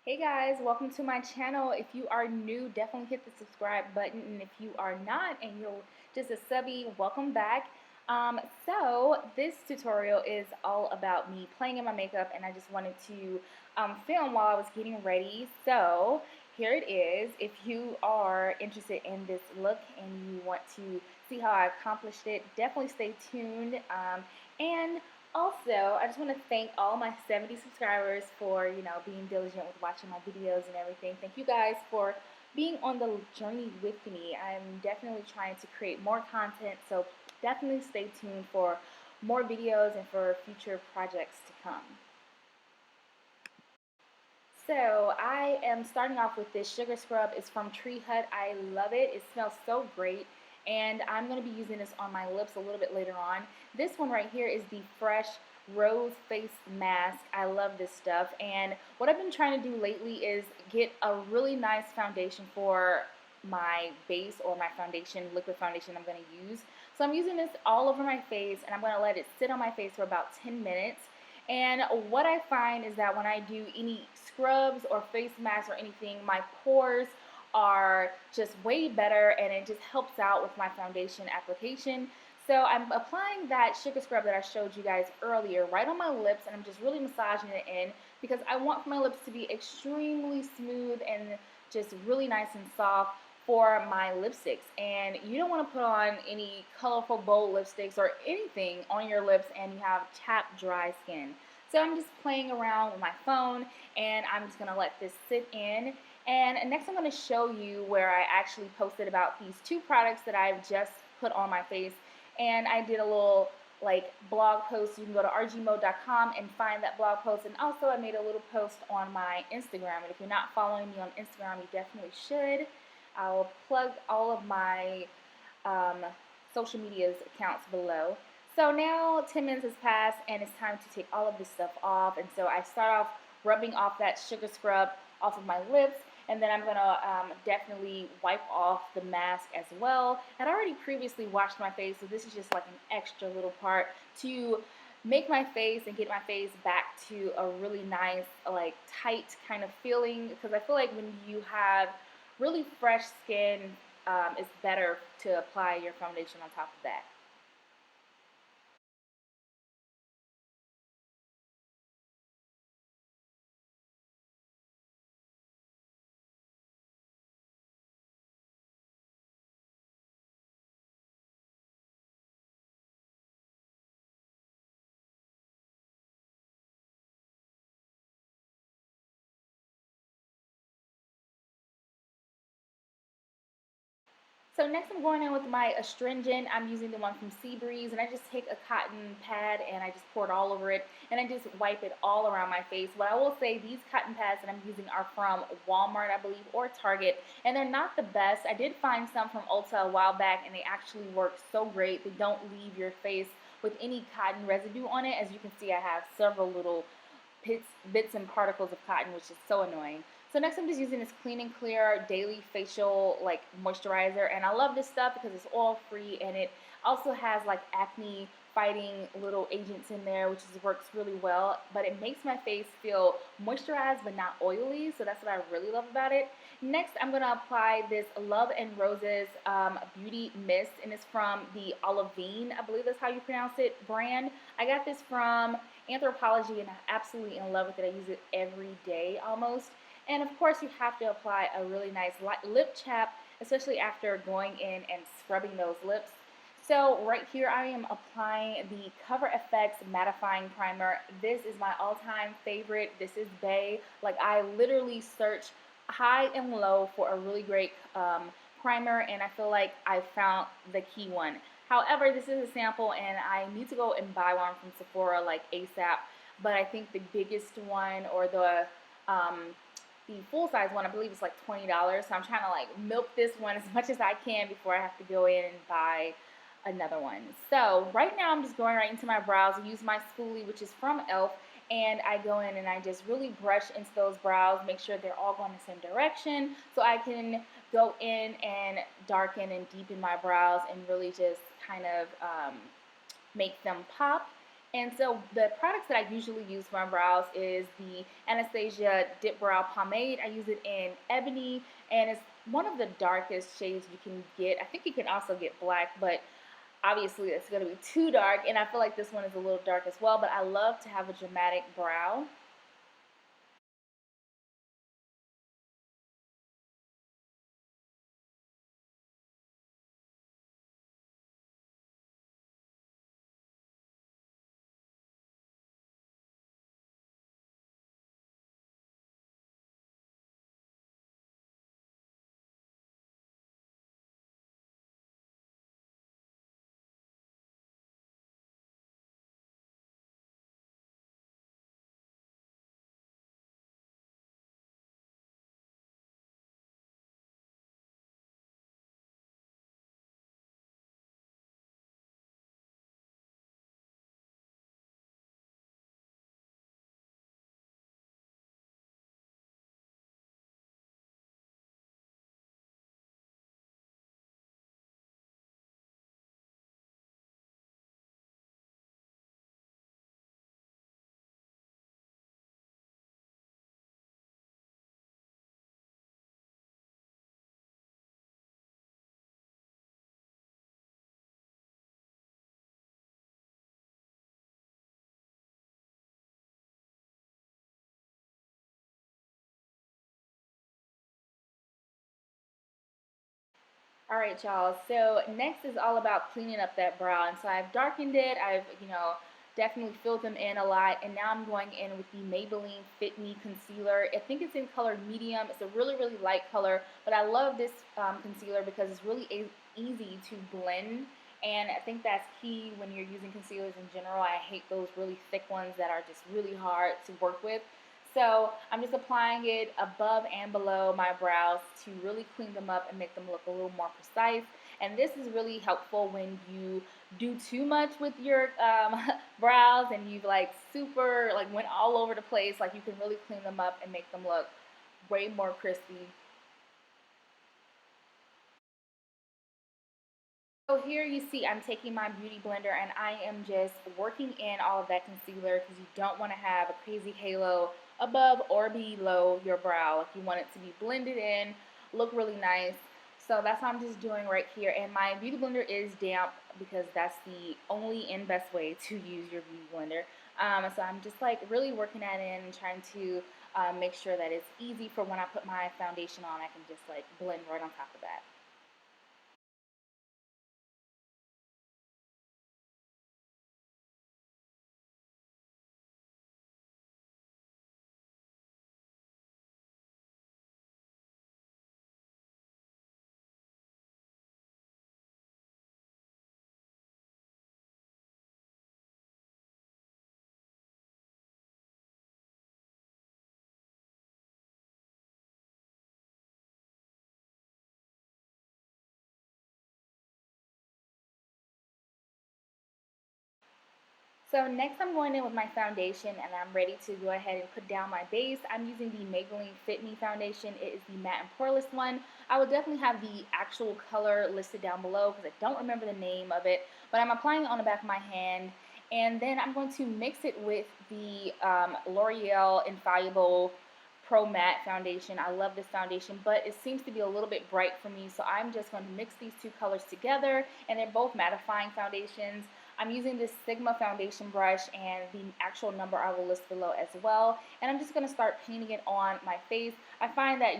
Hey guys, welcome to my channel. If you are new, definitely hit the subscribe button, and if you are not and you're just a subby, welcome back. So this tutorial is all about me playing in my makeup, and I just wanted to film while I was getting ready. So here it is. If you are interested in this look and you want to see how I accomplished it, definitely stay tuned. And also, I just want to thank all my 70 subscribers for, being diligent with watching my videos and everything. Thank you guys for being on the journey with me. I'm definitely trying to create more content, so definitely stay tuned for more videos and for future projects to come. So I am starting off with this sugar scrub. It's from Tree Hut. I love it. It smells so great. And I'm going to be using this on my lips a little bit later on. This one right here is the Fresh Rose Face Mask. I love this stuff. And what I've been trying to do lately is get a really nice foundation for my base or my foundation, liquid foundation I'm going to use. So I'm using this all over my face, and I'm going to let it sit on my face for about 10 minutes. And what I find is that when I do any scrubs or face masks or anything, my pores are just way better, and it just helps out with my foundation application. So I'm applying that sugar scrub that I showed you guys earlier right on my lips, and I'm just really massaging it in because I want my lips to be extremely smooth and just really nice and soft for my lipsticks. And you don't want to put on any colorful bold lipsticks or anything on your lips and you have chapped dry skin. So I'm just playing around with my phone, and I'm just going to let this sit in. And next I'm going to show you where I actually posted about these two products that I've just put on my face. And I did a little blog post. You can go to RGMode.com and find that blog post. And also I made a little post on my Instagram. And if you're not following me on Instagram, you definitely should. I'll plug all of my social media's accounts below. So now 10 minutes has passed, and it's time to take all of this stuff off. And so I start off rubbing off that sugar scrub off of my lips, and then I'm going to definitely wipe off the mask as well. I'd already previously washed my face, so this is just like an extra little part to make my face and get my face back to a really nice, like, tight kind of feeling, because I feel like when you have really fresh skin, it's better to apply your foundation on top of that. So next I'm going in with my Astringent. I'm using the one from Seabreeze, and I just take a cotton pad and I just pour it all over it, and I just wipe it all around my face. What I will say, these cotton pads that I'm using are from Walmart, I believe, or Target, and they're not the best. I did find some from Ulta a while back, and they actually work so great. They don't leave your face with any cotton residue on it. As you can see, I have several little bits and particles of cotton, which is so annoying. So next I'm just using this Clean and Clear Daily Facial Moisturizer, and I love this stuff because it's oil free, and it also has like acne fighting little agents in there, which works really well, but it makes my face feel moisturized but not oily, so that's what I really love about it. Next I'm going to apply this Love and Roses Beauty Mist, and it's from the Olivine, I believe that's how you pronounce it, brand. I got this from Anthropology, and I'm absolutely in love with it. I use it every day almost. And of course, you have to apply a really nice lip chap, especially after going in and scrubbing those lips. So right here I am applying the Coverfx Mattifying Primer. This is my all-time favorite. This is Bae. Like, I literally search high and low for a really great primer, and I feel like I found the key one. However, this is a sample, and I need to go and buy one from Sephora like ASAP. But I think the biggest one, or the full-size one, I believe it's like $20. So I'm trying to like milk this one as much as I can before I have to go in and buy another one. So right now I'm just going right into my brows. I use my spoolie, which is from e.l.f., and I go in and I just really brush into those brows, make sure they're all going the same direction, so I can go in and darken and deepen my brows and really just kind of make them pop. And so the products that I usually use for my brows is the Anastasia Dipbrow Pomade. I use it in Ebony, and it's one of the darkest shades you can get. I think you can also get black, but obviously it's going to be too dark, and I feel like this one is a little dark as well, but I love to have a dramatic brow. All right, y'all. So next is all about cleaning up that brow. And so I've darkened it. I've, definitely filled them in a lot. And now I'm going in with the Maybelline Fit Me Concealer. I think it's in color medium. It's a really, really light color. But I love this concealer because it's really easy to blend. And I think that's key when you're using concealers in general. I hate those really thick ones that are just really hard to work with. So I'm just applying it above and below my brows to really clean them up and make them look a little more precise. And this is really helpful when you do too much with your brows and you've like super like went all over the place. Like you can really clean them up and make them look way more crispy. So here you see I'm taking my beauty blender and I am just working in all of that concealer because you don't want to have a crazy halo above or below your brow. Like you want it to be blended in, look really nice. So that's what I'm just doing right here. And my beauty blender is damp because that's the only and best way to use your beauty blender. So I'm just like really working at it and trying to make sure that it's easy for when I put my foundation on, I can just like blend right on top of that. So next I'm going in with my foundation and I'm ready to go ahead and put down my base. I'm using the Maybelline Fit Me foundation. It is the Matte and Poreless one. I will definitely have the actual color listed down below because I don't remember the name of it, but I'm applying it on the back of my hand. And then I'm going to mix it with the L'Oreal Infallible Pro Matte foundation. I love this foundation, but it seems to be a little bit bright for me, so I'm just going to mix these two colors together, and they're both mattifying foundations. I'm using this Sigma foundation brush, and the actual number I will list below as well. And I'm just going to start painting it on my face. I find that,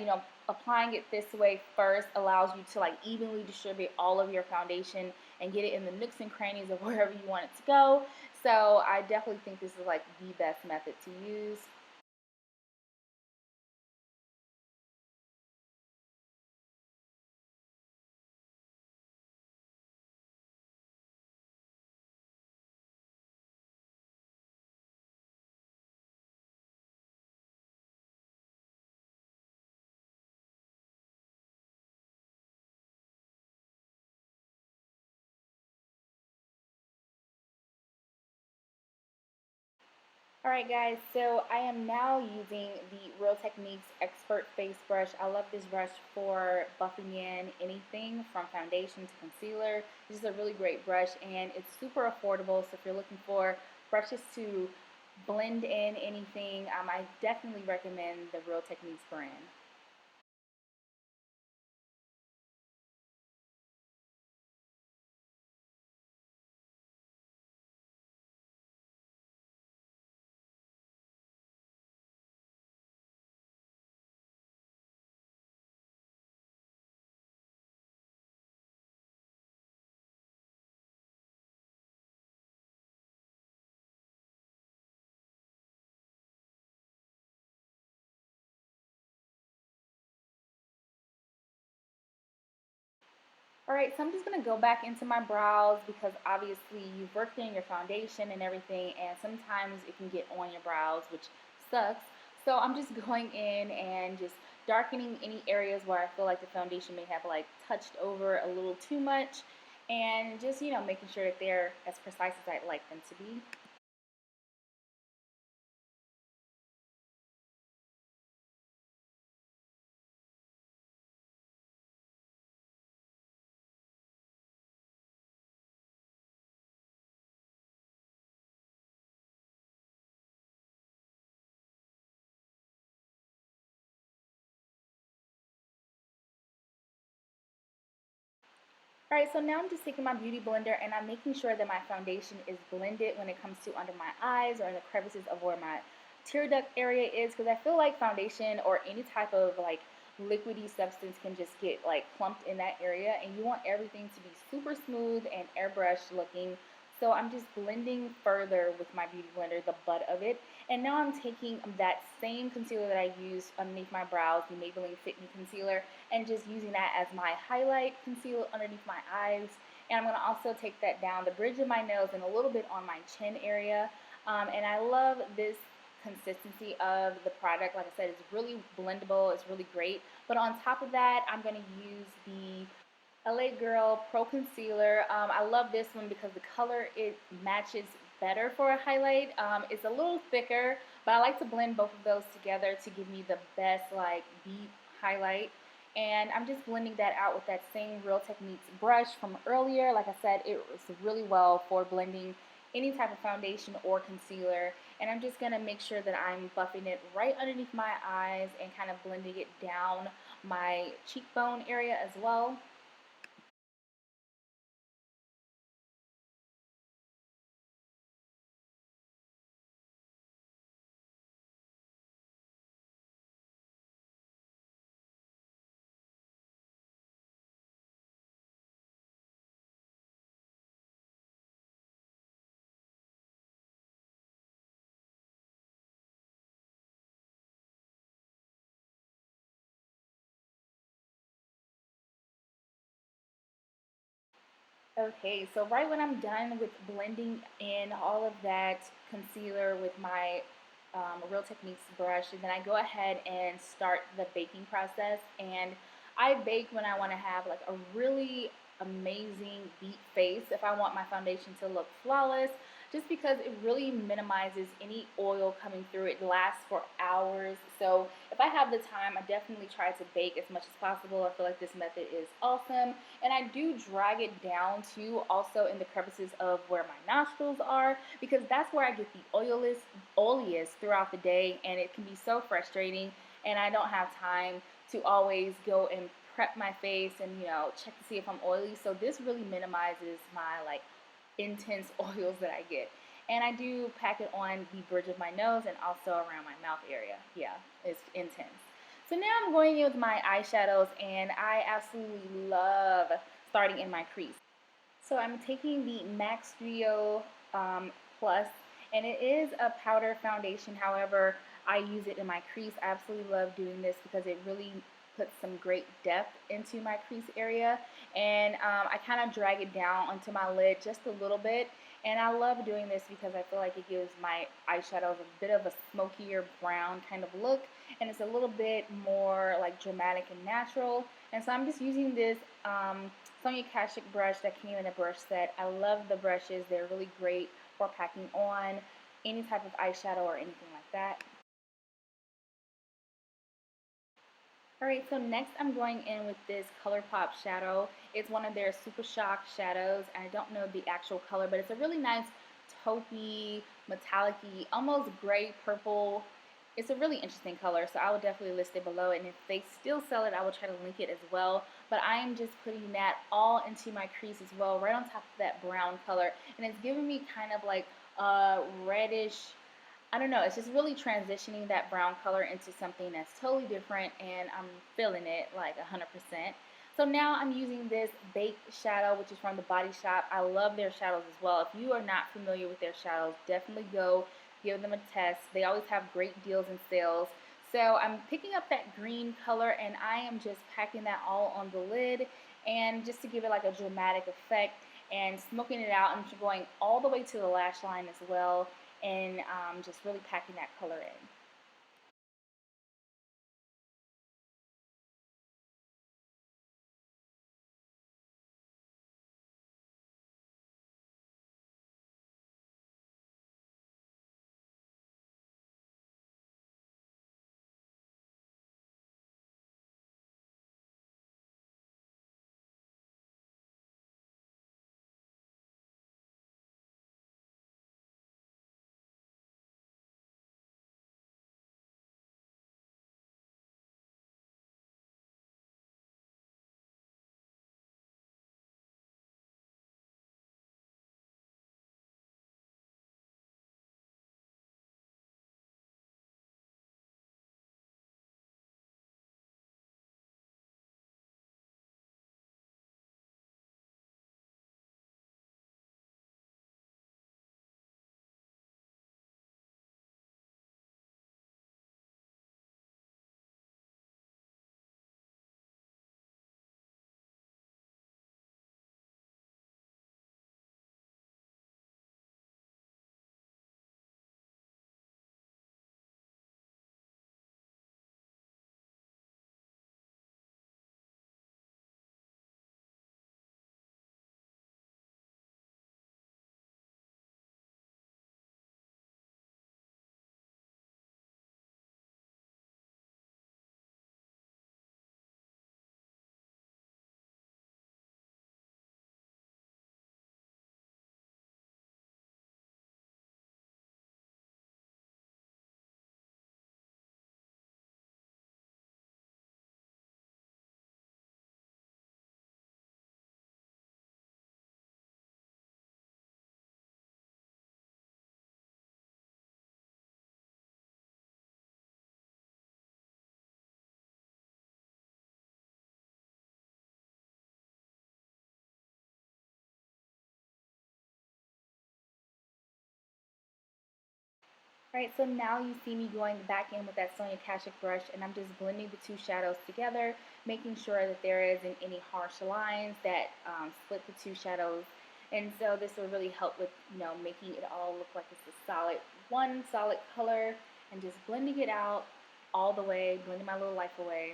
applying it this way first allows you to like evenly distribute all of your foundation and get it in the nooks and crannies of wherever you want it to go. So I definitely think this is like the best method to use. Alright guys, so I am now using the Real Techniques Expert Face Brush. I love this brush for buffing in anything from foundation to concealer. This is a really great brush and it's super affordable, so if you're looking for brushes to blend in anything, I definitely recommend the Real Techniques brand. Alright, so I'm just going to go back into my brows because obviously you've worked in your foundation and everything, and sometimes it can get on your brows, which sucks. So I'm just going in and just darkening any areas where I feel like the foundation may have like touched over a little too much, and just, you know, making sure that they're as precise as I'd like them to be. Alright, so now I'm just taking my beauty blender and I'm making sure that my foundation is blended when it comes to under my eyes or in the crevices of where my tear duct area is, because I feel like foundation or any type of like liquidy substance can just get like clumped in that area, and you want everything to be super smooth and airbrush looking. So I'm just blending further with my beauty blender, the butt of it. And now I'm taking that same concealer that I used underneath my brows, the Maybelline Fit Me Concealer, and just using that as my highlight concealer underneath my eyes. And I'm going to also take that down the bridge of my nose and a little bit on my chin area. And I love this consistency of the product. Like I said, it's really blendable. It's really great. But on top of that, I'm going to use the LA Girl Pro Concealer. I love this one because the color, it matches better for a highlight. It's a little thicker, but I like to blend both of those together to give me the best like deep highlight. And I'm just blending that out with that same Real Techniques brush from earlier. Like I said, it works really well for blending any type of foundation or concealer. And I'm just going to make sure that I'm buffing it right underneath my eyes and kind of blending it down my cheekbone area as well. Okay, so right when I'm done with blending in all of that concealer with my Real Techniques brush, and then I go ahead and start the baking process. And I bake when I want to have like a really amazing beat face, if I want my foundation to look flawless, just because it really minimizes any oil coming through. It lasts for hours. So if I have the time, I definitely try to bake as much as possible. I feel like this method is awesome. And I do drag it down too, also in the crevices of where my nostrils are, because that's where I get the oiliest throughout the day, and it can be so frustrating, and I don't have time to always go and prep my face and, you know, check to see if I'm oily. So this really minimizes my like intense oils that I get. And I do pack it on the bridge of my nose and also around my mouth area. Yeah, it's intense. So now I'm going in with my eyeshadows, and I absolutely love starting in my crease. So I'm taking the MAC Studio Plus, and it is a powder foundation. However, I use it in my crease. I absolutely love doing this because it really puts some great depth into my crease area. And I kind of drag it down onto my lid just a little bit. And I love doing this because I feel like it gives my eyeshadows a bit of a smokier brown kind of look, and it's a little bit more like dramatic and natural. And so I'm just using this Sonia Kashuk brush that came in a brush set. I love the brushes. They're really great for packing on any type of eyeshadow or anything like that. Alright, so next I'm going in with this Colourpop shadow. It's one of their Super Shock shadows. I don't know the actual color, but it's a really nice taupey, metallic-y, almost gray purple. It's a really interesting color, so I will definitely list it below, and if they still sell it, I will try to link it as well. But I am just putting that all into my crease as well, right on top of that brown color, and it's giving me kind of like a reddish, I don't know, it's just really transitioning that brown color into something that's totally different, and I'm feeling it like 100%. So now I'm using this baked shadow, which is from the Body Shop. I love their shadows as well. If you are not familiar with their shadows, definitely go give them a test. They always have great deals and sales. So I'm picking up that green color, and I am just packing that all on the lid, and just to give it like a dramatic effect, and smoking it out. I'm going all the way to the lash line as well, and just really packing that color in. Alright, so now you see me going back in with that Sonia Kashuk brush, and I'm just blending the two shadows together, making sure that there isn't any harsh lines that split the two shadows. And so this will really help with, making it all look like it's a solid, one solid color, and just blending it out all the way, blending my little life away.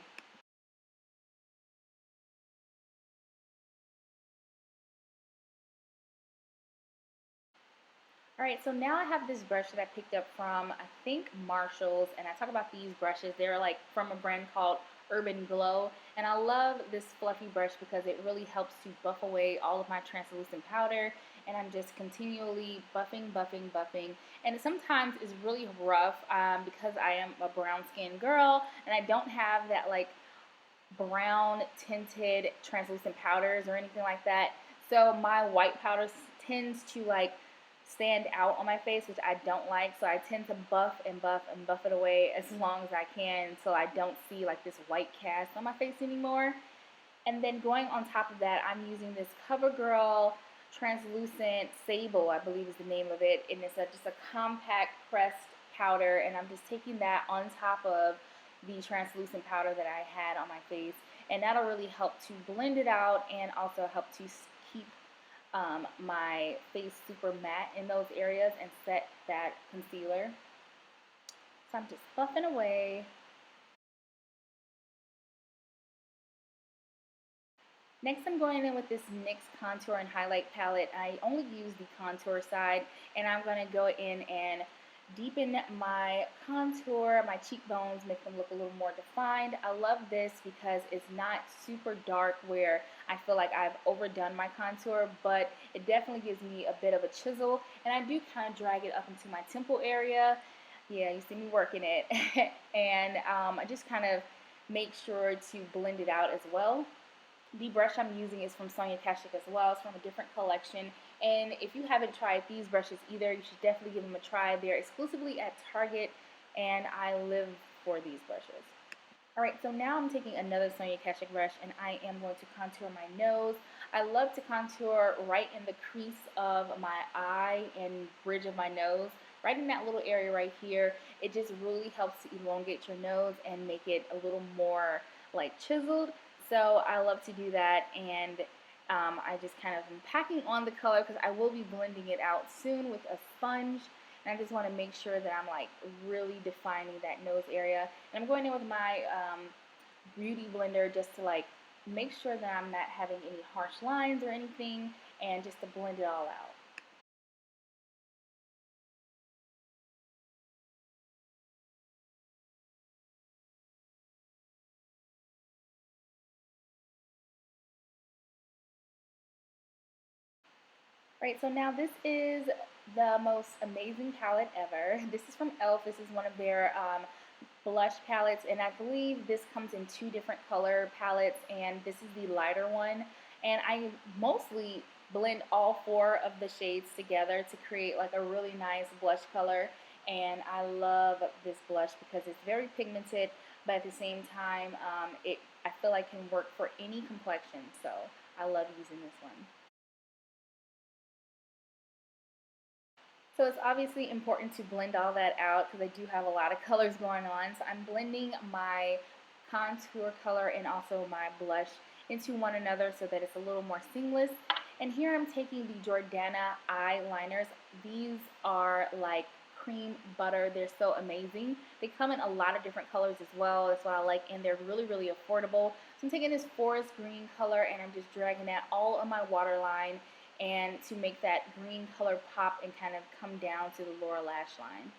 Alright, so now I have this brush that I picked up from, I think, Marshall's, and I talk about these brushes. They're like from a brand called Urban Glow, and I love this fluffy brush because it really helps to buff away all of my translucent powder, and I'm just continually buffing, buffing, buffing, and it sometimes is really rough because I am a brown skinned girl, and I don't have that like brown tinted translucent powders or anything like that. So my white powder tends to like stand out on my face, which I don't like. So I tend to buff and buff and buff it away as long as I can until I don't see like this white cast on my face anymore. And then going on top of that, I'm using this Covergirl translucent Sable, I believe is the name of it, and it's just a compact pressed powder, and I'm just taking that on top of the translucent powder that I had on my face, and that'll really help to blend it out and also help to keep my face super matte in those areas and set that concealer. So I'm just buffing away. Next, I'm going in with this NYX Contour and Highlight Palette. I only use the contour side, and I'm going to go in and deepen my contour, my cheekbones, make them look a little more defined. I love this because it's not super dark where I feel like I've overdone my contour, but it definitely gives me a bit of a chisel, and I do kind of drag it up into my temple area. Yeah, you see me working it. And I just kind of make sure to blend it out as well. The brush I'm using is from Sonia Kashuk as well. It's from a different collection. And if you haven't tried these brushes either, you should definitely give them a try. They're exclusively at Target, and I live for these brushes. Alright, so now I'm taking another Sonia Kashuk brush, and I am going to contour my nose. I love to contour right in the crease of my eye and bridge of my nose. Right in that little area right here. It just really helps to elongate your nose and make it a little more like chiseled. So I love to do that, and I just kind of am packing on the color because I will be blending it out soon with a sponge. And I just want to make sure that I'm like really defining that nose area. And I'm going in with my beauty blender just to like make sure that I'm not having any harsh lines or anything, and just to blend it all out. Right, so now this is the most amazing palette ever. This is from e.l.f. This is one of their blush palettes, and I believe this comes in two different color palettes, and this is the lighter one. And I mostly blend all four of the shades together to create like a really nice blush color. And I love this blush because it's very pigmented, but at the same time, I feel like can work for any complexion. So I love using this one. So it's obviously important to blend all that out because I do have a lot of colors going on. So I'm blending my contour color and also my blush into one another so that it's a little more seamless. And here I'm taking the Jordana eyeliners. These are like cream butter. They're so amazing. They come in a lot of different colors as well. That's what I like, and they're really, really affordable. So I'm taking this forest green color and I'm just dragging that all on my waterline, and to make that green color pop and kind of come down to the lower lash line.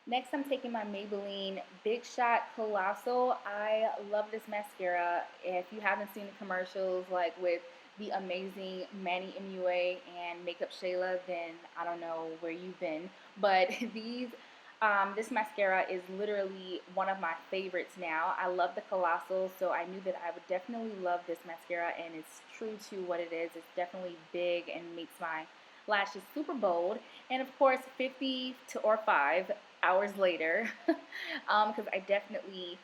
Next, I'm taking my Maybelline Big Shot Colossal. I love this mascara. If you haven't seen the commercials, like with the amazing Manny MUA and Makeup Shayla, then I don't know where you've been. But this mascara is literally one of my favorites now. I love the Colossal, so I knew that I would definitely love this mascara, and it's true to what it is. It's definitely big and makes my lashes super bold. And of course, 50 to or 5 hours later, because I definitely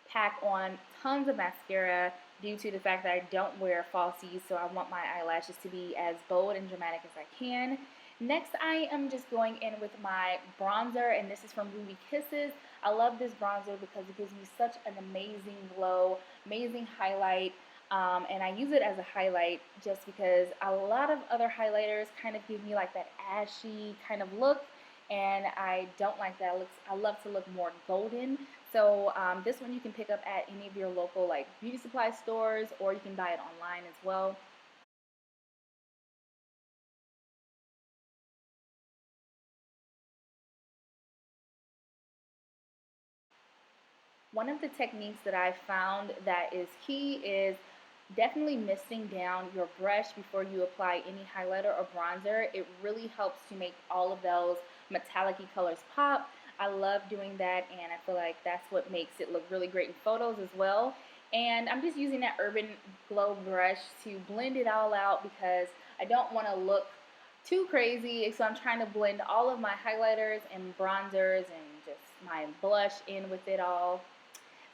pack on tons of mascara due to the fact that I don't wear falsies, so I want my eyelashes to be as bold and dramatic as I can. Next, I am just going in with my bronzer, and this is from Ruby Kisses. I love this bronzer because it gives me such an amazing glow, amazing highlight, and I use it as a highlight just because a lot of other highlighters kind of give me like that ashy kind of look, and I don't like that. I love to look more golden. So this one you can pick up at any of your local like beauty supply stores, or you can buy it online as well. One of the techniques that I found that is key is definitely misting down your brush before you apply any highlighter or bronzer. It really helps to make all of those metallic-y colors pop. I love doing that, and I feel like that's what makes it look really great in photos as well. And I'm just using that Urban Glow brush to blend it all out because I don't want to look too crazy. So I'm trying to blend all of my highlighters and bronzers and just my blush in with it all.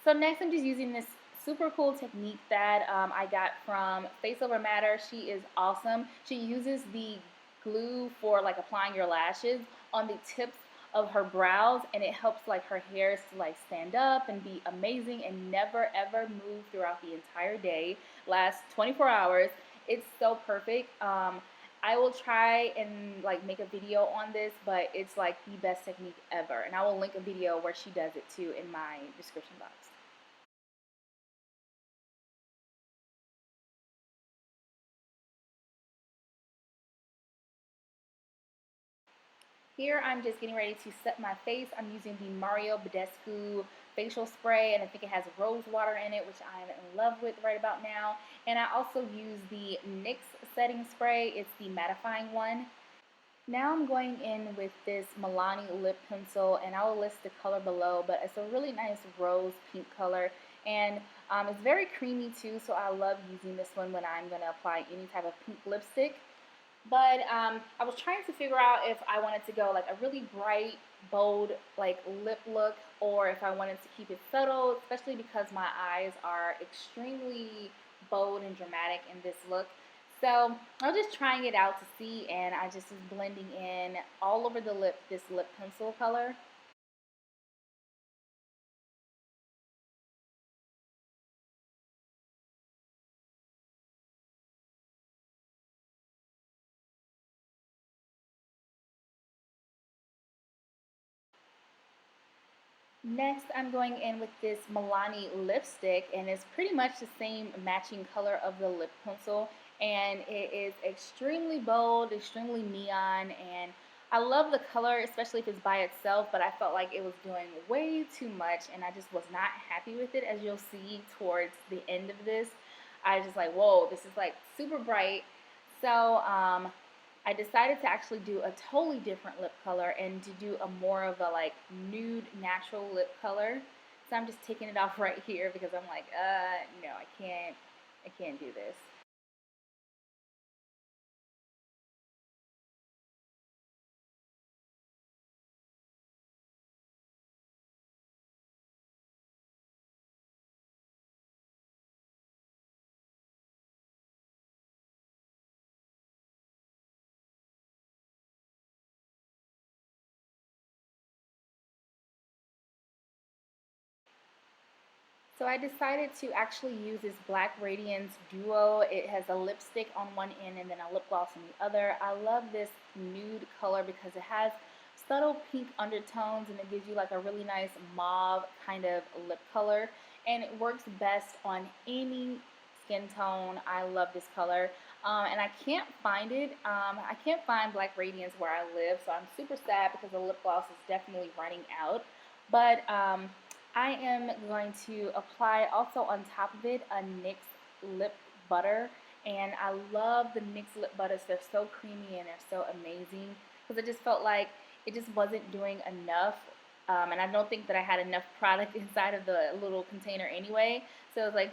So next I'm just using this super cool technique that I got from Face Over Matter. She is awesome. She uses the glue for like applying your lashes on the tips of her brows, and it helps like her hairs to like stand up and be amazing and never ever move throughout the entire day. Lasts 24 hours. It's so perfect. I will try and like make a video on this, but it's like the best technique ever. And I will link a video where she does it too in my description box. Here I'm just getting ready to set my face. I'm using the Mario Badescu facial spray, and I think it has rose water in it, which I'm in love with right about now. And I also use the NYX setting spray. It's the mattifying one. Now I'm going in with this Milani lip pencil, and I will list the color below, but it's a really nice rose pink color, and it's very creamy too, so I love using this one when I'm going to apply any type of pink lipstick. But I was trying to figure out if I wanted to go like a really bright, bold like lip look, or if I wanted to keep it subtle, especially because my eyes are extremely bold and dramatic in this look. So I was just trying it out to see, and I just was blending in all over the lip this lip pencil color. Next, I'm going in with this Milani lipstick, and it's pretty much the same matching color of the lip pencil, and it is extremely bold, extremely neon, and I love the color, especially if it's by itself, but I felt like it was doing way too much, and I just was not happy with it, as you'll see towards the end of this. I was just like, whoa, this is like super bright. So, I decided to actually do a totally different lip color and to do a more of a like nude natural lip color. So I'm just taking it off right here because I'm like, no, I can't do this. So I decided to actually use this Black Radiance Duo. It has a lipstick on one end and then a lip gloss on the other. I love this nude color because it has subtle pink undertones and it gives you like a really nice mauve kind of lip color. And it works best on any skin tone. I love this color. And I can't find it. I can't find Black Radiance where I live, so I'm super sad because the lip gloss is definitely running out. But I am going to apply also on top of it a NYX lip butter, and I love the NYX lip butters. They're so creamy and they're so amazing because I just felt like it just wasn't doing enough, and I don't think that I had enough product inside of the little container anyway. So I was like,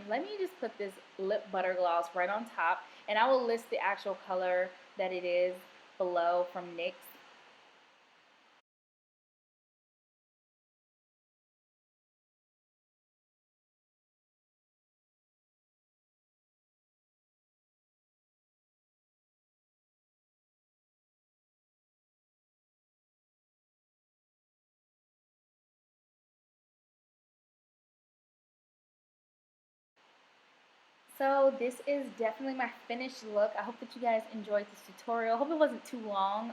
let me just put this lip butter gloss right on top, and I will list the actual color that it is below from NYX. So this is definitely my finished look. I hope that you guys enjoyed this tutorial. Hope it wasn't too long.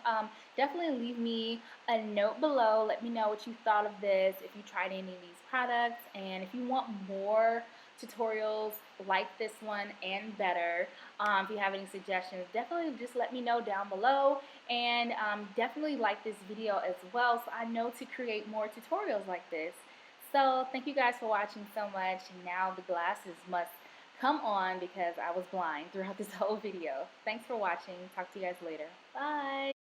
Definitely leave me a note below. Let me know what you thought of this, if you tried any of these products, and if you want more tutorials like this one and better, if you have any suggestions, definitely just let me know down below, and definitely like this video as well so I know to create more tutorials like this. So thank you guys for watching so much. Now the glasses must come on because I was blind throughout this whole video. Thanks for watching. Talk to you guys later. Bye.